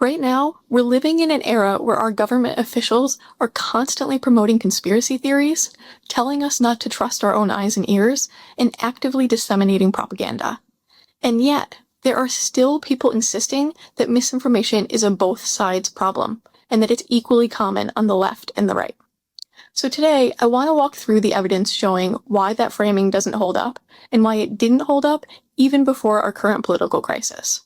Right now, we're living in an era where our government officials are constantly promoting conspiracy theories, telling us not to trust our own eyes and ears, and actively disseminating propaganda. And yet, there are still people insisting that misinformation is a both sides problem, and that it's equally common on the left and the right. So today, I want to walk through the evidence showing why that framing doesn't hold up, and why it didn't hold up even before our current political crisis.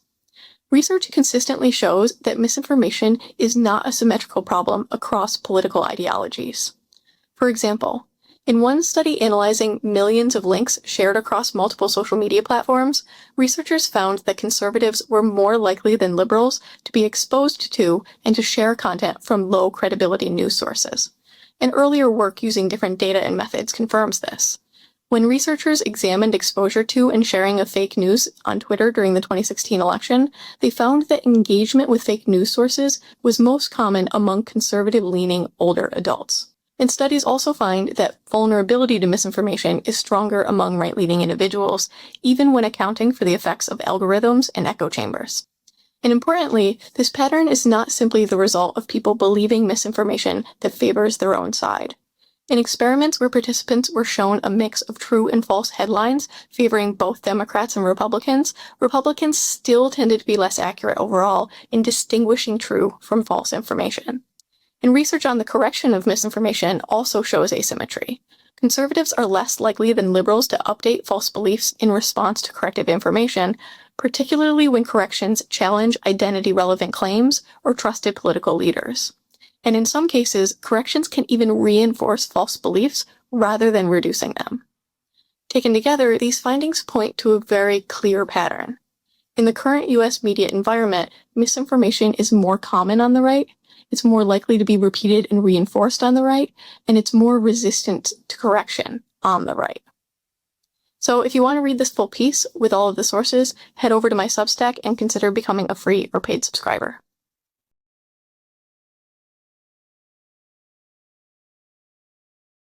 Research consistently shows that misinformation is not a symmetrical problem across political ideologies. For example, in one study analyzing millions of links shared across multiple social media platforms, researchers found that conservatives were more likely than liberals to be exposed to and to share content from low credibility news sources. And earlier work using different data and methods confirms this. When researchers examined exposure to and sharing of fake news on Twitter during the 2016 election, they found that engagement with fake news sources was most common among conservative-leaning older adults. And studies also find that vulnerability to misinformation is stronger among right-leaning individuals, even when accounting for the effects of algorithms and echo chambers. And importantly, this pattern is not simply the result of people believing misinformation that favors their own side. In experiments where participants were shown a mix of true and false headlines favoring both Democrats and Republicans, Republicans still tended to be less accurate overall in distinguishing true from false information. And research on the correction of misinformation also shows asymmetry. Conservatives are less likely than liberals to update false beliefs in response to corrective information, particularly when corrections challenge identity-relevant claims or trusted political leaders. And in some cases, corrections can even reinforce false beliefs rather than reducing them. Taken together, these findings point to a very clear pattern. In the current US media environment, misinformation is more common on the right, it's more likely to be repeated and reinforced on the right, and it's more resistant to correction on the right. So if you want to read this full piece with all of the sources, head over to my Substack and consider becoming a free or paid subscriber.